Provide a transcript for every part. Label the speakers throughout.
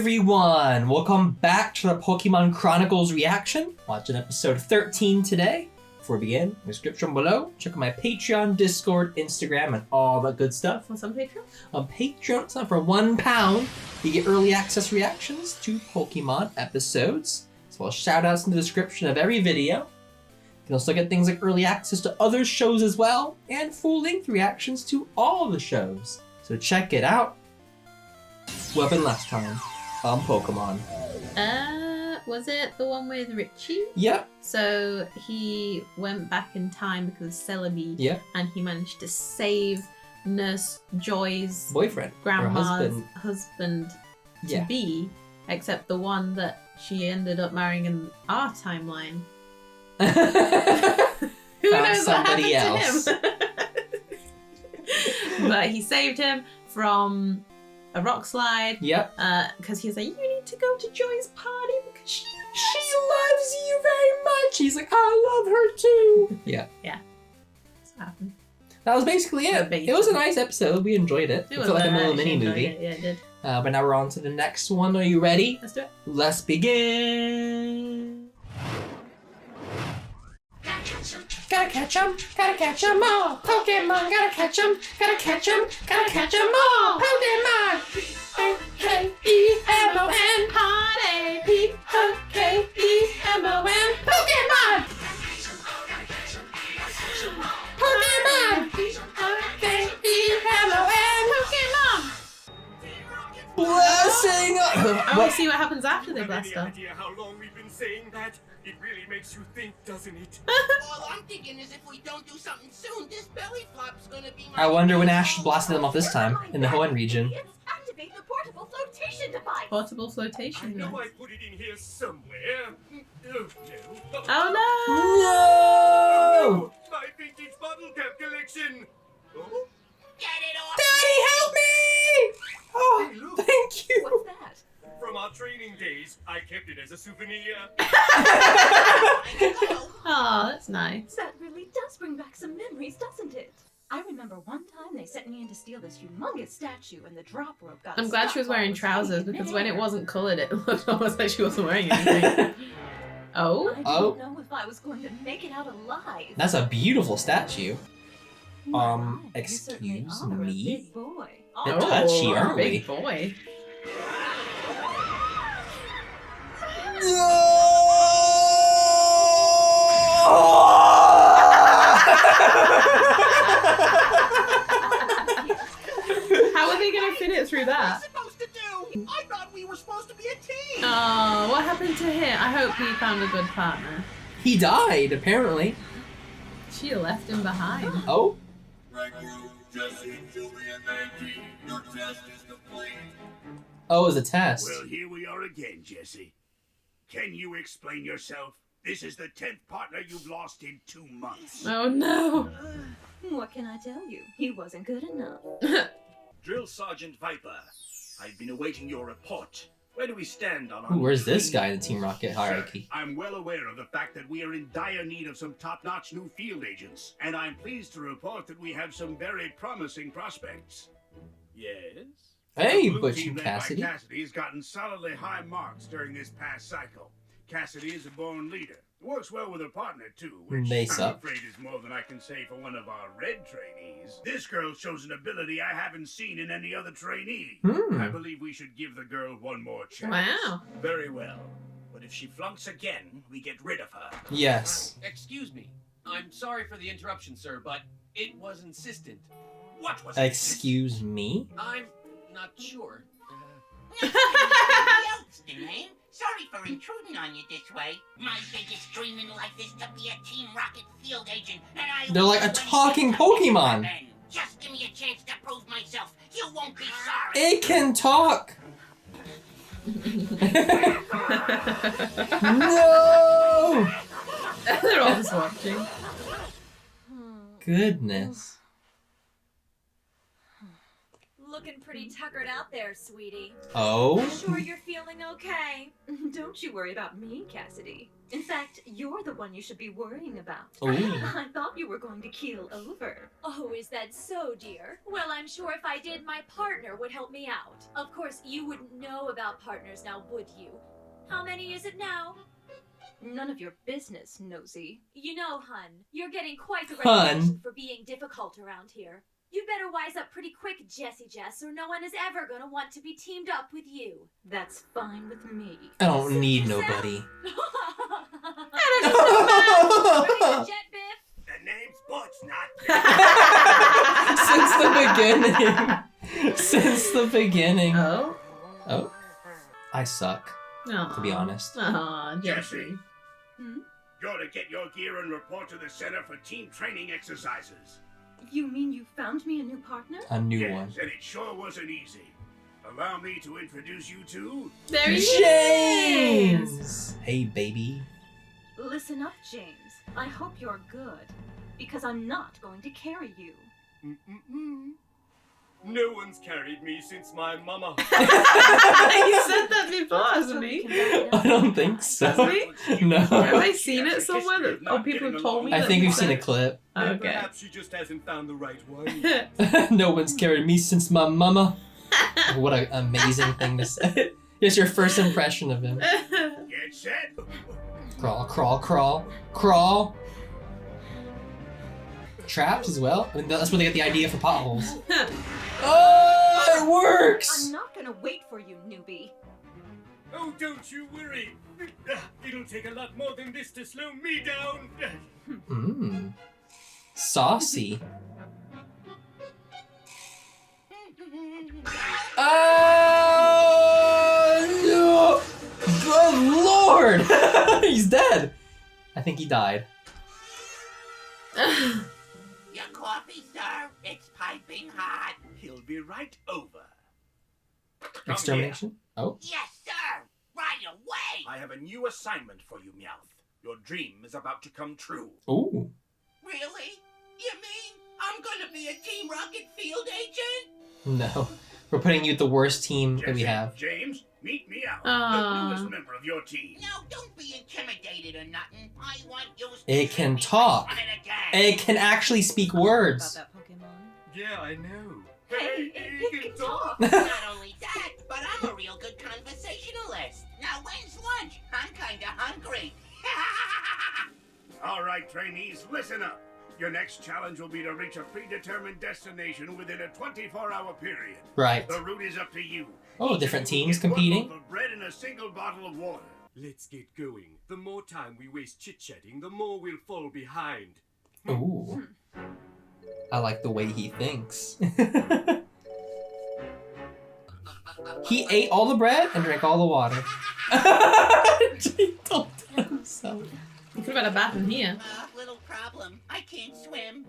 Speaker 1: everyone! Welcome back to the Pokemon Chronicles reaction. Watching episode 13 today. Before we begin, in the description below, check out my Patreon, Discord, Instagram, and all that good stuff.
Speaker 2: What's on Patreon?
Speaker 1: On Patreon, it's not for £1. You get early access reactions to Pokemon episodes, as well as shoutouts in the description of every video. You can also get things like early access to other shows as well, and full-length reactions to all the shows. So check it out. What happened last time on Pokemon?
Speaker 2: Was it the one with Richie?
Speaker 1: Yep.
Speaker 2: So he went back in time because of Celebi.
Speaker 1: Yep.
Speaker 2: And he managed to save Nurse Joy's
Speaker 1: boyfriend.
Speaker 2: grandma's husband to be, except the one that she ended up marrying in our timeline. Who knows what happened to him? But he saved him from a rock slide.
Speaker 1: Yep.
Speaker 2: Because he's like, you need to go to Joy's party because she
Speaker 1: loves you very much. He's like, I love her too. Yeah.
Speaker 2: Yeah. That's what happened.
Speaker 1: That was basically it. It was a nice episode. We enjoyed it. It felt like a little mini movie.
Speaker 2: Yeah, it did.
Speaker 1: But now we're on to the next one. Are you ready?
Speaker 2: Let's do it.
Speaker 1: Let's begin. Gotta catch 'em all. Pokemon, gotta catch 'em all. Pokemon. P-O-K-E-M-O-N. Party. P-O-K-E-M-O-N. Pokemon. Pokemon. P-O-K-E-M-O-N. Pokemon. Blessing.
Speaker 2: I want to see what happens after they blast off.
Speaker 3: How long we've been saying that? It really makes you think, doesn't it?
Speaker 4: All I'm thinking is if we don't do something soon, this belly flop's gonna be my...
Speaker 1: I wonder when Ash blasted them off this time in the Hoenn region.
Speaker 4: Activate the portable flotation device.
Speaker 2: Portable flotation
Speaker 3: I know
Speaker 2: device.
Speaker 3: I put it in here somewhere. Oh no.
Speaker 2: Oh
Speaker 1: No!
Speaker 3: My vintage bottle cap collection. Oh?
Speaker 4: Get it off!
Speaker 1: Daddy, help me! Oh,
Speaker 3: Hey, look.
Speaker 1: thank you.
Speaker 4: What's that?
Speaker 3: From our training days, I kept it as a souvenir.
Speaker 2: Oh, that's nice.
Speaker 5: That really does bring back some memories, doesn't it? I remember one time they sent me in to steal this humongous statue and the drop rope got
Speaker 2: I'm glad
Speaker 5: stuck
Speaker 2: she was
Speaker 5: while
Speaker 2: wearing
Speaker 5: it
Speaker 2: trousers
Speaker 5: hanging in
Speaker 2: because when it
Speaker 5: midair.
Speaker 2: wasn't coloured, it looked almost like she wasn't wearing anything. Oh?
Speaker 5: I didn't
Speaker 1: Oh.
Speaker 5: know if I was going to make it out alive.
Speaker 1: That's a beautiful statue.
Speaker 5: My, you certainly
Speaker 1: excuse
Speaker 5: are a
Speaker 1: me?
Speaker 5: big boy.
Speaker 1: Bit touchy, aren't we?
Speaker 2: Big boy. How are they going to fit it through that?
Speaker 4: Supposed to do? I thought we were supposed to be a team.
Speaker 2: Oh, what happened to him? I hope he found a good partner.
Speaker 1: He died, apparently.
Speaker 2: She left him behind.
Speaker 1: Oh?
Speaker 3: Your test is complete.
Speaker 1: Oh, it was a test.
Speaker 3: Well, here we are again, Jesse. Can you explain yourself? This is the 10th partner you've lost in 2 months.
Speaker 2: Oh no.
Speaker 5: What can I tell you? He wasn't good enough.
Speaker 3: Drill Sergeant Viper, I've been awaiting your report. Where do we stand on our...
Speaker 1: Ooh, where's this guy in the Team Rocket hierarchy?
Speaker 3: Sir, I'm well aware of the fact that we are in dire need of some top-notch new field agents, and I'm pleased to report that we have some very promising prospects. Yes?
Speaker 1: Hey,
Speaker 3: The blue
Speaker 1: Butch
Speaker 3: team
Speaker 1: and
Speaker 3: led by
Speaker 1: Cassidy.
Speaker 3: Cassidy has gotten solidly high marks during this past cycle. Cassidy is a born leader. Works well with her partner, too, which
Speaker 1: Mace
Speaker 3: I'm
Speaker 1: up.
Speaker 3: afraid is more than I can say for one of our red trainees. This girl shows an ability I haven't seen in any other trainee. I believe we should give the girl one more chance.
Speaker 2: Wow.
Speaker 3: Very well. But if she flunks again, we get rid of her.
Speaker 1: Yes.
Speaker 6: Excuse me. I'm sorry for the interruption, sir, but it was insistent.
Speaker 3: What was
Speaker 1: Excuse me?
Speaker 6: I'm not sure.
Speaker 4: Stanley. Sorry for intruding on you this way. My biggest dream in life is to be a Team Rocket field agent, and I...
Speaker 1: They're like a talking Pokemon.
Speaker 4: Just give me a chance to prove myself. You won't be sorry.
Speaker 1: It can talk. No!
Speaker 2: They're all just watching.
Speaker 1: Goodness.
Speaker 7: Looking pretty tuckered out there, sweetie.
Speaker 1: Oh?
Speaker 7: Sure you're feeling okay?
Speaker 5: Don't you worry about me, Cassidy. In fact, you're the one you should be worrying about.
Speaker 1: Ooh.
Speaker 5: I thought you were going to keel over.
Speaker 7: Oh, is that so, dear? Well, I'm sure if I did, my partner would help me out. Of course, you wouldn't know about partners now, would you? How many is it now?
Speaker 5: None of your business, nosy.
Speaker 7: You know, hun, you're getting quite a
Speaker 1: Hun.
Speaker 7: reputation for being difficult around here. You better wise up pretty quick, Jessie Jess, or no one is ever gonna want to be teamed up with you.
Speaker 5: That's fine with me.
Speaker 1: I don't need nobody.
Speaker 7: Ready to jet, Biff?
Speaker 3: The name's Butch, not
Speaker 1: Since the beginning.
Speaker 2: Oh.
Speaker 1: Oh. I suck, to be honest.
Speaker 2: Aw, Jesse.
Speaker 3: Jesse.
Speaker 5: Hmm?
Speaker 3: You're to get your gear and report to the Center for Team Training Exercises.
Speaker 5: You mean you found me a new partner?
Speaker 1: A new
Speaker 3: Yes,
Speaker 1: one.
Speaker 3: and it sure wasn't easy. Allow me to introduce you to...
Speaker 2: There he is.
Speaker 1: James! Hey, baby.
Speaker 5: Listen up, James. I hope you're good, because I'm not going to carry you.
Speaker 8: No one's carried me since my mama.
Speaker 2: You said that before, hasn't he?
Speaker 1: I don't think so.
Speaker 2: Has he?
Speaker 1: No.
Speaker 2: Have I seen it somewhere? That, oh, people have told me.
Speaker 1: I
Speaker 2: that
Speaker 1: think
Speaker 2: he
Speaker 1: we've seen a
Speaker 2: said-
Speaker 1: clip.
Speaker 2: Okay.
Speaker 8: Perhaps she just hasn't found the right one.
Speaker 1: No one's carried me since my mama. What an amazing thing to say. Here's your first impression of him.
Speaker 3: Get set.
Speaker 1: Crawl, crawl, crawl, crawl. Traps as well? I mean, that's where they get the idea for potholes. Oh, it works!
Speaker 5: I'm not gonna wait for you, newbie.
Speaker 8: Oh, don't you worry. It'll take a lot more than this to slow me down.
Speaker 1: Mmm. Saucy. Oh, no! Good lord! He's dead! I think he died.
Speaker 4: Your coffee, sir? It's piping hot.
Speaker 3: He'll be right over. Come
Speaker 1: Extermination? Oh.
Speaker 4: Yes, sir. Right away.
Speaker 3: here. I have a new assignment for you, Meowth. Your dream is about to come true.
Speaker 1: Ooh.
Speaker 4: Really? You mean I'm gonna be a Team Rocket field agent?
Speaker 1: No. We're putting you at the worst team that we
Speaker 3: Jesse,
Speaker 1: have.
Speaker 3: James, meet Meowth,
Speaker 2: Aw.
Speaker 3: the newest member of your team.
Speaker 4: No, don't be intimidated or nothing. I want you to
Speaker 1: It can
Speaker 4: be
Speaker 1: talk.
Speaker 4: one of the gang.
Speaker 1: It can actually speak words.
Speaker 2: About that Pokemon.
Speaker 8: Yeah, I know.
Speaker 5: Hey, it can talk.
Speaker 4: Not only that, but I'm a real good conversationalist. Now, when's lunch? I'm kinda hungry.
Speaker 3: All right, trainees, listen up. Your next challenge will be to reach a predetermined destination within a 24-hour period.
Speaker 1: Right.
Speaker 3: The route is up to you.
Speaker 1: Oh,
Speaker 3: Each
Speaker 1: different
Speaker 3: of you will
Speaker 1: teams
Speaker 3: get one
Speaker 1: competing?
Speaker 3: loaf of bread and a single bottle of water.
Speaker 8: Let's get going. The more time we waste chit-chatting, the more we'll fall behind.
Speaker 1: Ooh. I like the way he thinks. He ate all the bread and drank all the water. He told himself.
Speaker 2: You could have had a bath in here.
Speaker 4: Little problem. I can't swim.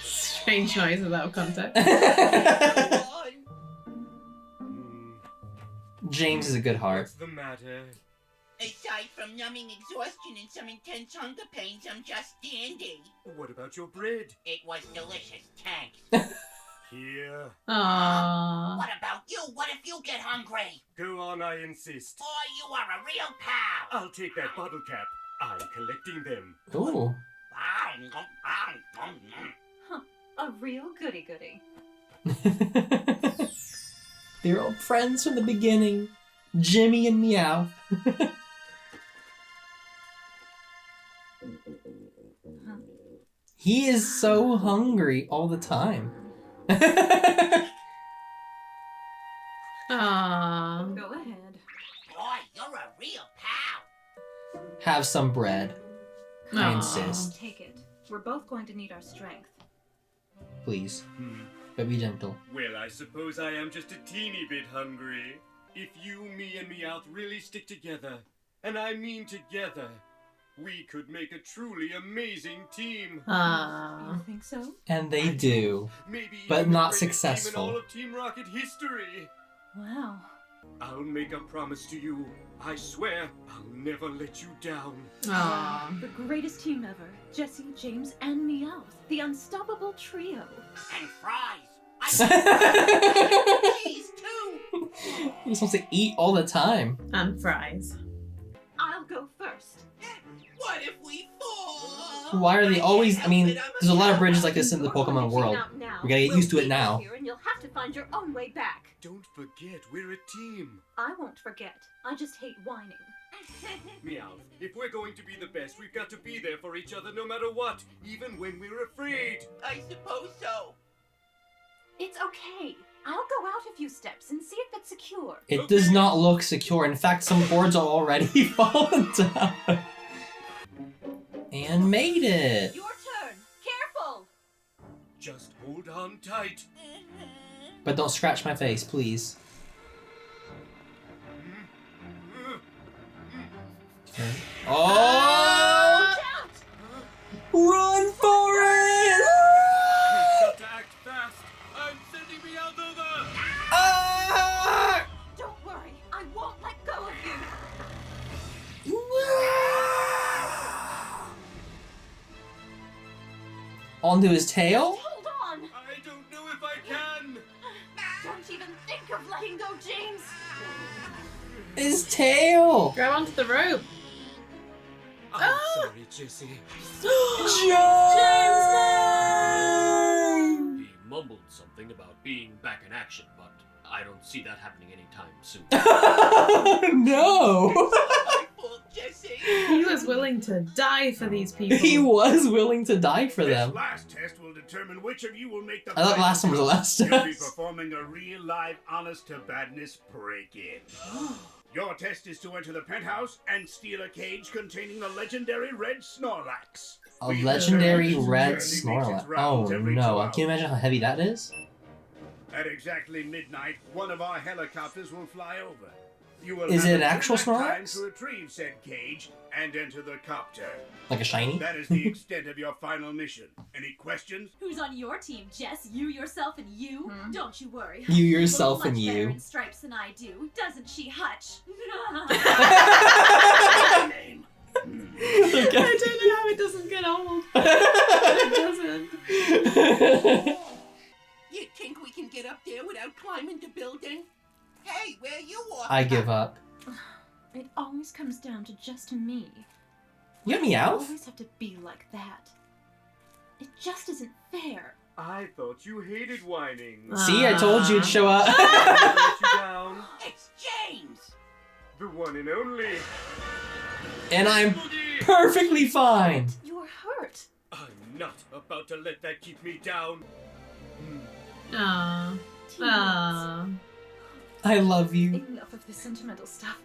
Speaker 2: Strange noise without context.
Speaker 1: James is a good heart.
Speaker 8: What's the matter?
Speaker 4: Aside from numbing exhaustion and some intense hunger pains, I'm just dandy.
Speaker 8: What about your bread?
Speaker 4: It was delicious, thanks.
Speaker 8: Here.
Speaker 2: Aww.
Speaker 4: What about you? What if you get hungry?
Speaker 8: Go on, I insist.
Speaker 4: Boy, you are a real pal.
Speaker 8: I'll take that bottle cap. I'm collecting them.
Speaker 1: Ooh.
Speaker 5: A real goody-goody.
Speaker 1: They're old friends from the beginning. Jimmy and Meow. He is so hungry all the time.
Speaker 2: Aww.
Speaker 5: Go ahead.
Speaker 4: Boy, you're a real pal.
Speaker 1: Have some bread. I
Speaker 2: Aw.
Speaker 1: insist.
Speaker 5: Take it. We're both going to need our strength.
Speaker 1: Please. But be gentle.
Speaker 8: Well, I suppose I am just a teeny bit hungry. If you, me, and Meowth really stick together, and I mean together, we could make a truly amazing team.
Speaker 2: Aww.
Speaker 5: You think so?
Speaker 1: And they do.
Speaker 8: Maybe
Speaker 1: But
Speaker 8: even the
Speaker 1: not
Speaker 8: greatest team
Speaker 1: successful.
Speaker 8: in all of Team Rocket history.
Speaker 5: Wow.
Speaker 8: I'll make a promise to you. I swear I'll never let you down.
Speaker 2: Aww.
Speaker 5: The greatest team ever. Jesse, James, and Meowth. The unstoppable trio.
Speaker 4: And fries. I Cheese too.
Speaker 1: You're supposed to eat all the time.
Speaker 2: And fries.
Speaker 5: I'll go first.
Speaker 4: What if we fall?
Speaker 1: Why are they always? I mean, there's a lot of bridges like this in the Pokemon world. We gotta get used to it now.
Speaker 5: Here and you'll have to find your own way back.
Speaker 8: Don't forget, we're a team.
Speaker 5: I won't forget. I just hate whining.
Speaker 8: Meowth, if we're going to be the best, we've got to be there for each other no matter what, even when we're afraid.
Speaker 4: I suppose so.
Speaker 5: It's okay. I'll go out a few steps and see if it's secure.
Speaker 1: It does not look secure. In fact, some boards are already falling down. And made it.
Speaker 5: Your turn. Careful.
Speaker 8: Just hold on tight.
Speaker 1: But don't scratch my face, please. Okay. Oh! Run for it!
Speaker 8: We've got to act fast. I'm sending Meowth over.
Speaker 1: Ah!
Speaker 5: Don't worry. I won't let go of you.
Speaker 1: Onto his tail?
Speaker 5: Hold on.
Speaker 8: I don't know if I can.
Speaker 5: Don't even think of letting go, James.
Speaker 1: His tail!
Speaker 2: Grab onto the rope.
Speaker 8: I'm sorry, Jessie.
Speaker 1: James!
Speaker 6: He mumbled something about being back in action, but I don't see that happening anytime soon.
Speaker 1: No!
Speaker 4: My fault, Jesse.
Speaker 2: He was willing to die for these people.
Speaker 1: He was willing to die for
Speaker 3: This
Speaker 1: them.
Speaker 3: last test will determine which of you will make the
Speaker 1: I thought
Speaker 3: final
Speaker 1: last one was the last
Speaker 3: You'll be
Speaker 1: test.
Speaker 3: performing a real live honest to badness break-in. Your test is to enter the penthouse and steal a cage containing the legendary red Snorlax.
Speaker 1: A
Speaker 3: We
Speaker 1: legendary
Speaker 3: determine
Speaker 1: red
Speaker 3: this journey makes its
Speaker 1: Snorlax. Oh
Speaker 3: rounds every 2
Speaker 1: no,
Speaker 3: hours.
Speaker 1: can you imagine how heavy that is?
Speaker 3: At exactly midnight, one of our helicopters will fly over. You will
Speaker 1: Is
Speaker 3: have
Speaker 1: it an
Speaker 3: until
Speaker 1: actual
Speaker 3: that time
Speaker 1: Snorlax?
Speaker 3: to retrieve said cage and enter the copter.
Speaker 1: Like a shiny?
Speaker 3: That is the extent of your final mission. Any questions?
Speaker 7: Who's on your team, Jess? You, yourself, and you? Don't you worry.
Speaker 1: You, yourself,
Speaker 7: Looks
Speaker 1: and
Speaker 7: much better
Speaker 1: you.
Speaker 7: in stripes than I do, doesn't she, Hutch?
Speaker 3: Name.
Speaker 2: I don't know how it doesn't get old. It doesn't.
Speaker 4: You think we can get up there without climbing the building? Hey, where you off?
Speaker 1: I give up.
Speaker 5: It always comes down to just me.
Speaker 1: You got
Speaker 5: You
Speaker 1: Meowth?
Speaker 5: always have to be like that. It just isn't fair.
Speaker 8: I thought you hated whining.
Speaker 1: See, I told you it'd show up.
Speaker 8: I let you down.
Speaker 4: It's James.
Speaker 8: The one and only.
Speaker 1: And I'm
Speaker 8: Boogie.
Speaker 1: perfectly fine.
Speaker 5: You're hurt.
Speaker 8: I'm not about to let that keep me down.
Speaker 2: Aww.
Speaker 5: Teammates.
Speaker 2: Aww.
Speaker 1: I love you.
Speaker 5: Enough of this sentimental stuff.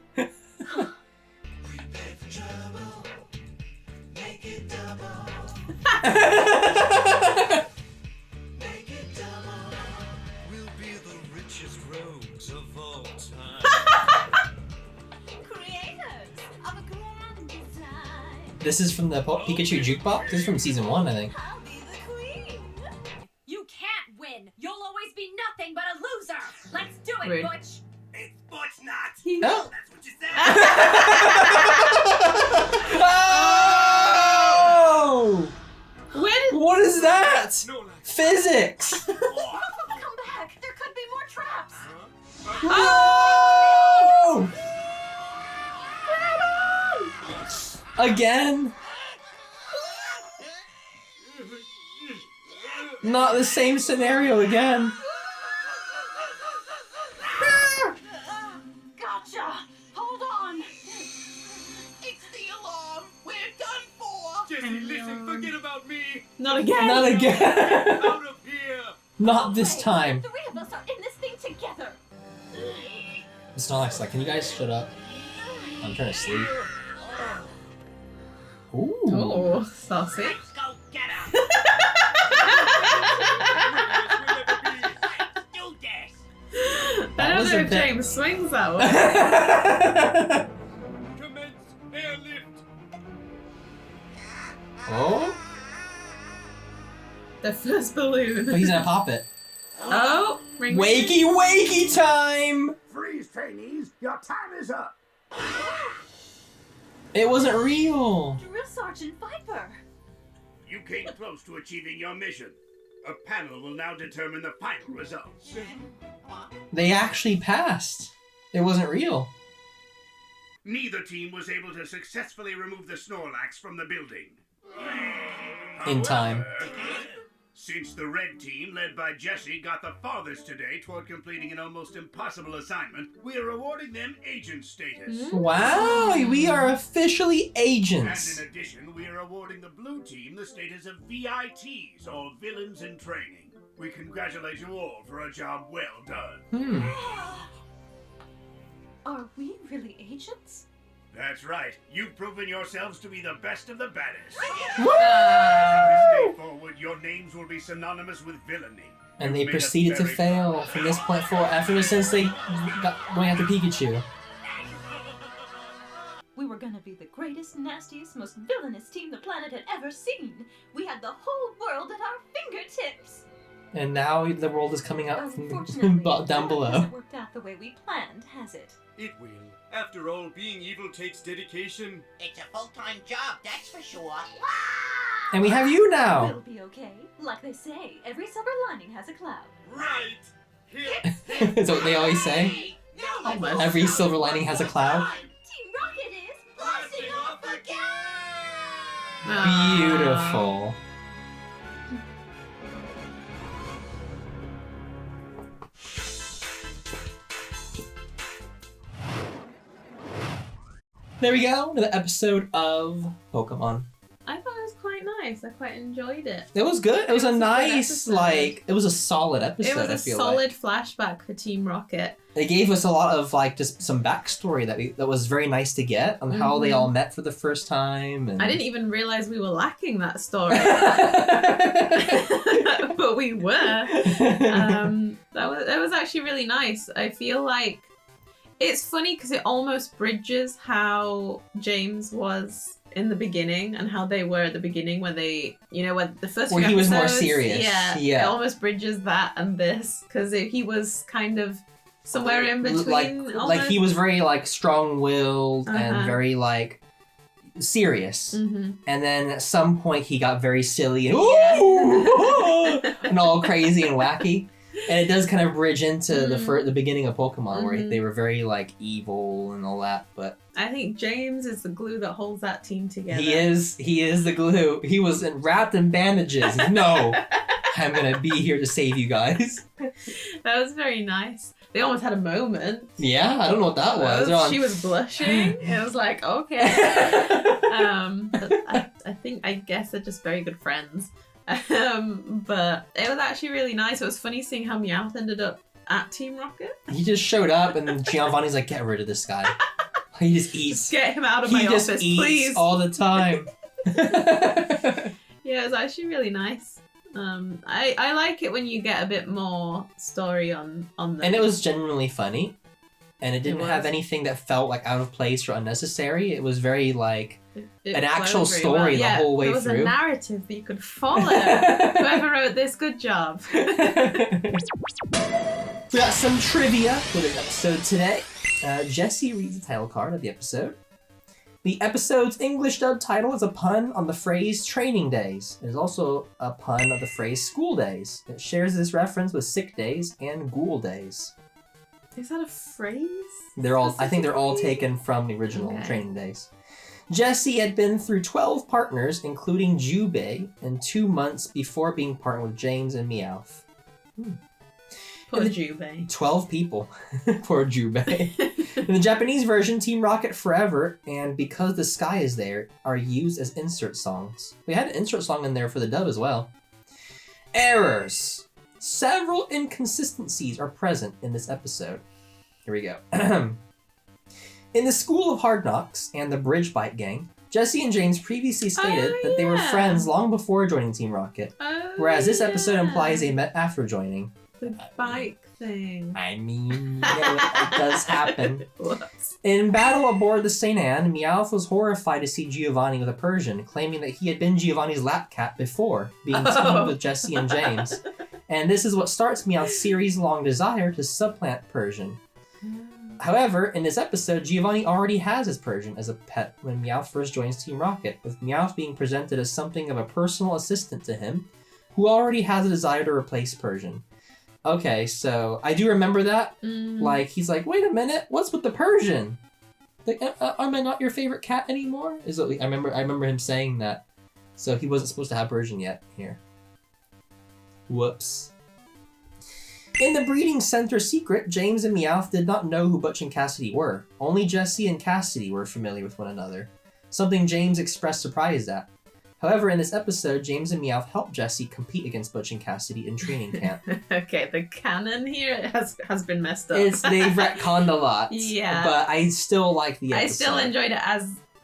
Speaker 9: We'll be the richest rogues of all time.
Speaker 7: Creators of a grand design.
Speaker 1: This is from the Pikachu jukebox. This is from season 1, I think.
Speaker 7: I'll be the queen. You can't win. You'll always be nothing but a loser. Let's do it,
Speaker 2: Rude.
Speaker 7: Butch.
Speaker 3: It's Butch not.
Speaker 1: Oh.
Speaker 3: That's what you said.
Speaker 1: Oh!
Speaker 2: Where did...
Speaker 1: What is that?
Speaker 8: Snorlax.
Speaker 1: Physics!
Speaker 5: Come back. There could be more traps.
Speaker 1: Oh! Again? Not the same scenario again.
Speaker 5: Gotcha. Hold on.
Speaker 4: It's the alarm. We're done for.
Speaker 8: Jessie, listen, forget about me.
Speaker 2: Not again.
Speaker 1: Not again.
Speaker 8: Out of here.
Speaker 1: Not this
Speaker 5: Okay,
Speaker 1: time.
Speaker 5: The three of us are in this thing together.
Speaker 1: It's not like, can you guys shut up? I'm trying to sleep. Ooh.
Speaker 2: Oh, saucy.
Speaker 4: Let's go get him. Let's do this.
Speaker 2: I don't
Speaker 1: was
Speaker 2: know
Speaker 1: a
Speaker 2: if
Speaker 1: bit-
Speaker 2: James swings that way.
Speaker 8: Commence airlift.
Speaker 1: Oh?
Speaker 2: The first balloon.
Speaker 1: But he's gonna pop it.
Speaker 2: Oh, ring.
Speaker 1: Wakey, wakey time!
Speaker 3: Freeze, trainees. Your time is up.
Speaker 1: It wasn't real.
Speaker 5: Drill Sergeant Viper.
Speaker 3: You came close to achieving your mission. A panel will now determine the final results.
Speaker 1: They actually passed. It wasn't real.
Speaker 3: Neither team was able to successfully remove the Snorlax from the building.
Speaker 1: In time.
Speaker 3: Since the red team, led by Jesse, got the farthest today toward completing an almost impossible assignment, we are awarding them agent status.
Speaker 1: Wow, we are officially
Speaker 3: And
Speaker 1: agents.
Speaker 3: in addition, we are awarding the blue team the status of VITs, or Villains in Training. We congratulate you all for a job well done.
Speaker 5: Are we really agents?
Speaker 3: That's right. You've proven yourselves to be the best of the baddest.
Speaker 1: Woo!
Speaker 3: From this day forward, your names will be synonymous with villainy.
Speaker 1: And they
Speaker 3: You've made us
Speaker 1: proceeded to
Speaker 3: very
Speaker 1: fail
Speaker 3: proud.
Speaker 1: from this point forward, ever since they got going after Pikachu.
Speaker 5: We were gonna be the greatest, nastiest, most villainous team the planet had ever seen. We had the whole world at our fingertips.
Speaker 1: And now the world is coming up from
Speaker 5: Unfortunately,
Speaker 1: down
Speaker 5: that
Speaker 1: below.
Speaker 5: hasn't worked out the way we planned, has it?
Speaker 8: It will. After all, being evil takes dedication.
Speaker 4: It's a full-time job, that's for sure.
Speaker 1: And we have you
Speaker 5: We'll
Speaker 1: now.
Speaker 5: be okay. Like they say, every silver lining has a cloud.
Speaker 8: Right!
Speaker 1: That's what they always say.
Speaker 4: Almost.
Speaker 1: Every silver lining has a cloud.
Speaker 5: Team Rocket is blasting off again!
Speaker 1: Beautiful. There we go. Another episode of Pokemon.
Speaker 2: I thought it was quite nice. I quite enjoyed it.
Speaker 1: It was good. It was a
Speaker 2: good
Speaker 1: nice,
Speaker 2: episode.
Speaker 1: it was a solid episode.
Speaker 2: It was
Speaker 1: I
Speaker 2: a
Speaker 1: feel
Speaker 2: solid
Speaker 1: like
Speaker 2: flashback for Team Rocket.
Speaker 1: it gave us a lot of just some backstory that was very nice to get on how they all met for the first time. And
Speaker 2: I didn't even realize we were lacking that story, but we were. That was actually really nice. I feel like it's funny because it almost bridges how James was in the beginning and how they were at the beginning when they, when the first
Speaker 1: where
Speaker 2: few
Speaker 1: he was more
Speaker 2: episodes,
Speaker 1: serious.
Speaker 2: Yeah. It almost bridges that and this because he was kind of somewhere in between.
Speaker 1: Like he was very strong-willed and very serious.
Speaker 2: Mm-hmm.
Speaker 1: And then at some point he got very silly and,
Speaker 2: Yeah.
Speaker 1: and all crazy and wacky. And it does kind of bridge into the beginning of Pokemon where they were very evil and all that, but
Speaker 2: I think James is the glue that holds that team together.
Speaker 1: he is the glue. He was wrapped in bandages. No, I'm gonna be here to save you guys.
Speaker 2: That was very nice. They almost had a moment.
Speaker 1: Yeah, I don't know what that was. They're on-
Speaker 2: She was blushing. It was like, okay. But I guess they're just very good friends. But it was actually really nice. It was funny seeing how Meowth ended up at Team Rocket.
Speaker 1: He just showed up and Giovanni's like, get rid of this guy. He just eats.
Speaker 2: Just get him out of
Speaker 1: He
Speaker 2: my
Speaker 1: just
Speaker 2: office,
Speaker 1: eats
Speaker 2: please.
Speaker 1: all the time.
Speaker 2: Yeah, it was actually really nice. I like it when you get a bit more story on them.
Speaker 1: And it was genuinely funny. And it didn't
Speaker 2: It
Speaker 1: have
Speaker 2: was.
Speaker 1: anything that felt out of place or unnecessary. It was very
Speaker 2: It
Speaker 1: an actual
Speaker 2: flowed very
Speaker 1: story
Speaker 2: well.
Speaker 1: the
Speaker 2: Yeah,
Speaker 1: whole way
Speaker 2: there was
Speaker 1: through.
Speaker 2: a narrative that you could follow. Whoever wrote this, good job.
Speaker 1: We got some trivia for this episode today. Jesse reads the title card of the episode. The episode's English dub title is a pun on the phrase training days. It is also a pun of the phrase school days. It shares this reference with sick days and ghoul days.
Speaker 2: Is that a phrase?
Speaker 1: I think they're all taken from the original
Speaker 2: Okay.
Speaker 1: training days. Jesse had been through 12 partners, including Jubei, in 2 months before being partnered with James and Meowth.
Speaker 2: Poor
Speaker 1: And
Speaker 2: Jubei.
Speaker 1: 12 people. Poor Jubei. In the Japanese version, Team Rocket Forever and Because the Sky is There are used as insert songs. We had an insert song in there for the dub as well. Errors. Several inconsistencies are present in this episode. Here we go. In the School of Hard Knocks and the Bridge Bite Gang, Jesse and James previously stated that they were friends long before joining Team Rocket, whereas this episode implies they met after joining.
Speaker 2: The bike thing.
Speaker 1: I mean, it does happen.
Speaker 2: Whoops.
Speaker 1: In battle aboard the St. Anne, Meowth was horrified to see Giovanni with a Persian, claiming that he had been Giovanni's lap cat before, being teamed with Jesse and James. And this is what starts Meowth's series-long desire to supplant Persian. However, in this episode, Giovanni already has his Persian as a pet when Meowth first joins Team Rocket, with Meowth being presented as something of a personal assistant to him, who already has a desire to replace Persian. Okay, so I do remember that. Like, he's like, wait a minute, what's with the Persian? Like, am I not your favorite cat anymore? I remember him saying that. So he wasn't supposed to have Persian yet here. Whoops. In the breeding center secret, James and Meowth did not know who Butch and Cassidy were. Only Jessie and Cassidy were familiar with one another, something James expressed surprise at. However, in this episode, James and Meowth helped Jessie compete against Butch and Cassidy in training camp.
Speaker 2: Okay, the canon here has been messed up.
Speaker 1: They've retconned a lot.
Speaker 2: Yeah.
Speaker 1: But I still like the episode.
Speaker 2: I still enjoyed it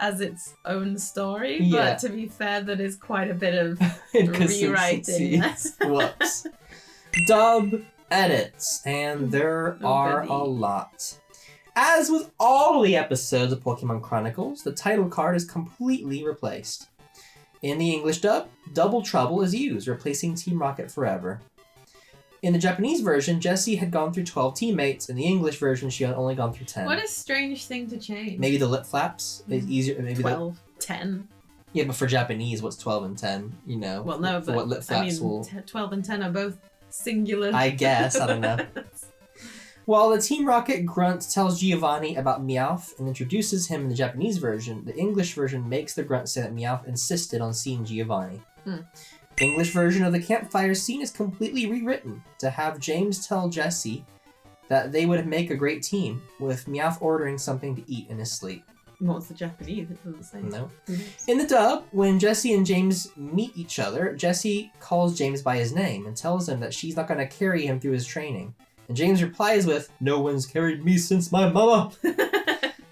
Speaker 2: as its own story,
Speaker 1: Yeah.
Speaker 2: but to be fair, that is quite a bit of rewriting.
Speaker 1: Whoops. Dub edits, and there are a lot. As with all the episodes of Pokemon Chronicles, the title card is completely replaced. In the English dub, Double Trouble is used, replacing Team Rocket forever. In the Japanese version, Jessie had gone through 12 teammates. In the English version, she had only gone through 10.
Speaker 2: What a strange thing to change.
Speaker 1: Maybe the lip flaps is easier. Maybe
Speaker 2: 12, 10.
Speaker 1: Yeah, but for Japanese, what's 12 and 10? You know.
Speaker 2: Well, no, but
Speaker 1: what lip flaps
Speaker 2: 12 and 10 are both singular.
Speaker 1: I guess, I don't know. While the Team Rocket grunt tells Giovanni about Meowth and introduces him in the Japanese version, the English version makes the grunt say that Meowth insisted on seeing Giovanni. English version of the campfire scene is completely rewritten to have James tell Jessie that they would make a great team, with Meowth ordering something to eat in his sleep.
Speaker 2: What's the Japanese? It doesn't say.
Speaker 1: No. In the dub, when Jessie and James meet each other, Jessie calls James by his name and tells him that she's not going to carry him through his training. And James replies with, "No one's carried me since my mama."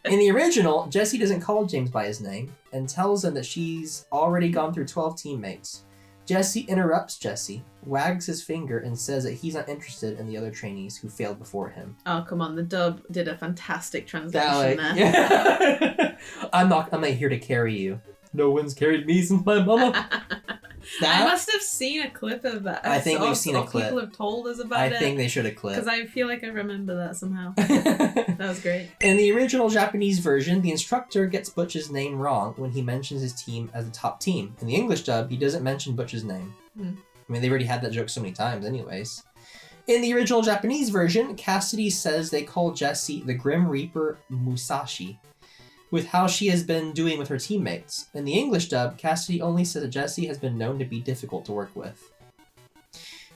Speaker 1: In the original, Jessie doesn't call James by his name and tells him that she's already gone through 12 teammates. Jessie interrupts Jessie, wags his finger, and says that he's not interested in the other trainees who failed before him.
Speaker 2: Oh, come on. The dub did a fantastic translation there.
Speaker 1: Yeah. I'm not here to carry you. No one's carried me since my mama.
Speaker 2: I must have seen a clip of that.
Speaker 1: I think we've seen a clip.
Speaker 2: People have told us about it.
Speaker 1: I think they should have clipped.
Speaker 2: Because I feel like I remember that somehow. That was great.
Speaker 1: In the original Japanese version, the instructor gets Butch's name wrong when he mentions his team as the top team. In the English dub, he doesn't mention Butch's name. I mean, they've already had that joke so many times anyways. In the original Japanese version, Cassidy says they call Jessie the Grim Reaper Musashi, with how she has been doing with her teammates. In the English dub, Cassidy only says that Jessie has been known to be difficult to work with.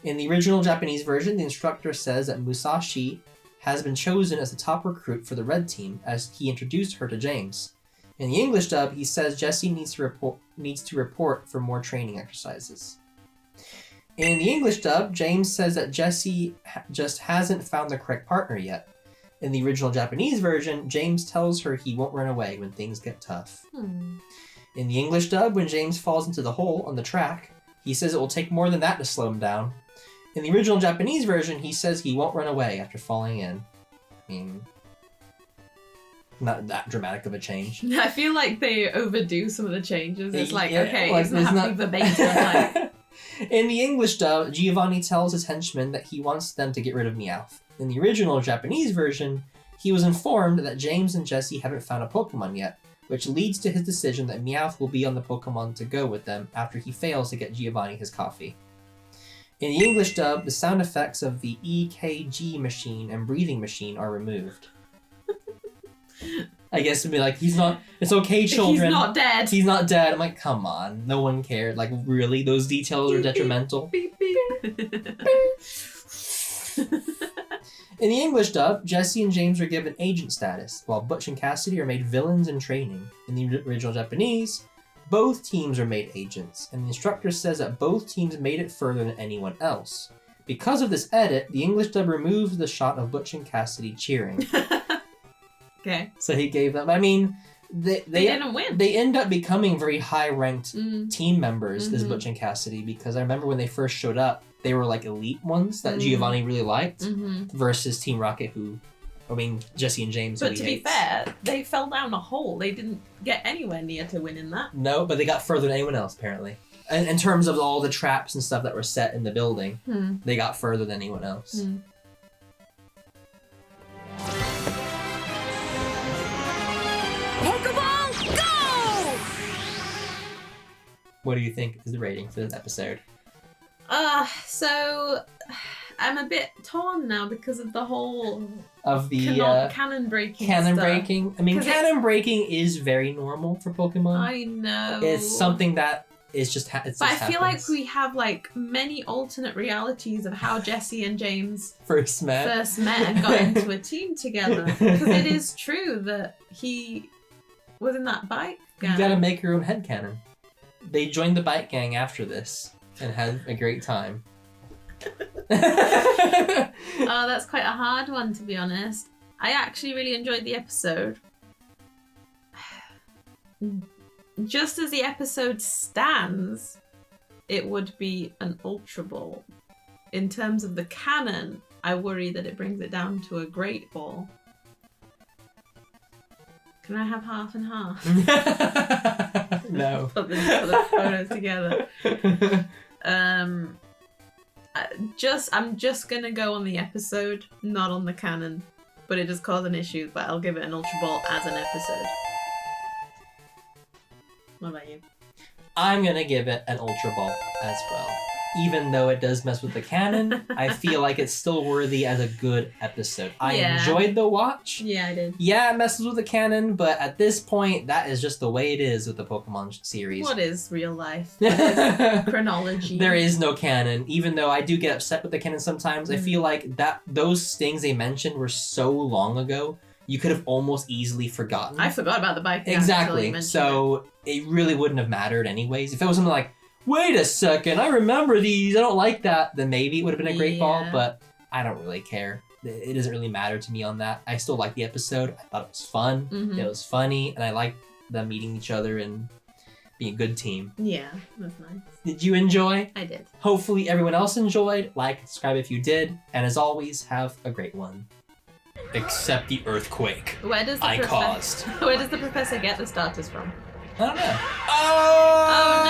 Speaker 1: In the original Japanese version, the instructor says that Musashi has been chosen as the top recruit for the red team as he introduced her to James. In the English dub, he says Jessie needs to report for more training exercises. In the English dub, James says that Jessie just hasn't found the correct partner yet. In the original Japanese version, James tells her he won't run away when things get tough. In the English dub, when James falls into the hole on the track, he says it will take more than that to slow him down. In the original Japanese version, he says he won't run away after falling in. I mean, not that dramatic of a change.
Speaker 2: I feel like they overdo some of the changes. It's like,
Speaker 1: Yeah,
Speaker 2: okay,
Speaker 1: like,
Speaker 2: it's not happening verbatim. Like,
Speaker 1: in the English dub, Giovanni tells his henchmen that he wants them to get rid of Meowth. In the original Japanese version, he was informed that James and Jessie haven't found a Pokemon yet, which leads to his decision that Meowth will be on the Pokemon to go with them after he fails to get Giovanni his coffee. In the English dub, the sound effects of the EKG machine and breathing machine are removed. I guess it'd be like, it's okay, children.
Speaker 2: He's not dead.
Speaker 1: He's not dead. I'm like, come on, no one cared. Like, really? Those details are detrimental?
Speaker 2: Beep, beep.
Speaker 1: In the English dub, Jessie and James are given agent status, while Butch and Cassidy are made villains in training. In the original Japanese, both teams are made agents, and the instructor says that both teams made it further than anyone else. Because of this edit, the English dub removes the shot of Butch and Cassidy cheering.
Speaker 2: Okay.
Speaker 1: So he gave them, I mean, they
Speaker 2: didn't win.
Speaker 1: They end up becoming very high-ranked team members, as Butch and Cassidy, because I remember when they first showed up, they were like elite ones that Giovanni really liked, versus Team Rocket, Jessie and James.
Speaker 2: But to be fair, they fell down a hole. They didn't get anywhere near to winning that.
Speaker 1: No, but they got further than anyone else, apparently. And in terms of all the traps and stuff that were set in the building, they got further than anyone else.
Speaker 7: Pokeball, go!
Speaker 1: What do you think is the rating for this episode?
Speaker 2: So I'm a bit torn now because of the whole
Speaker 1: of the
Speaker 2: canon breaking.
Speaker 1: Canon
Speaker 2: stuff.
Speaker 1: breaking. I mean, canon breaking is very normal for Pokemon.
Speaker 2: I know.
Speaker 1: It's something that is just.
Speaker 2: But I feel like we have like many alternate realities of how Jesse and James
Speaker 1: first met
Speaker 2: and got into a team together. Because it is true that he was in that bike gang.
Speaker 1: You gotta make your own headcanon. They joined the bike gang after this and had a great time.
Speaker 2: Oh, that's quite a hard one, to be honest. I actually really enjoyed the episode. Just as the episode stands, it would be an Ultra Ball. In terms of the canon, I worry that it brings it down to a Great Ball. Can I have half and half?
Speaker 1: No.
Speaker 2: Put the photos together. I'm just gonna go on the episode, not on the canon. But it does cause an issue, but I'll give it an Ultra Ball as an episode. What about you?
Speaker 1: I'm gonna give it an Ultra Ball as well. Even though it does mess with the canon, I feel like it's still worthy as a good episode. I enjoyed the watch.
Speaker 2: Yeah, I did.
Speaker 1: Yeah, it messes with the canon, but at this point, that is just the way it is with the Pokemon series.
Speaker 2: What is real life? What is chronology?
Speaker 1: There is no canon. Even though I do get upset with the canon sometimes, I feel like those things they mentioned were so long ago, you could have almost easily forgotten.
Speaker 2: I forgot about the bike.
Speaker 1: Exactly. So it really wouldn't have mattered anyways. If it was something like, wait a second, I remember these, I don't like that, then maybe it would have been a great ball, but I don't really care. It doesn't really matter to me on that. I still like the episode. I thought it was fun. It was funny, and I liked them meeting each other and being a good team.
Speaker 2: Yeah, that's nice.
Speaker 1: Did you enjoy?
Speaker 2: I did.
Speaker 1: Hopefully everyone else enjoyed. Like and subscribe if you did. And as always, have a great one. Except the earthquake
Speaker 2: Where does the
Speaker 1: I caused.
Speaker 2: Where does the professor get the starters from?
Speaker 1: I don't know.
Speaker 2: Oh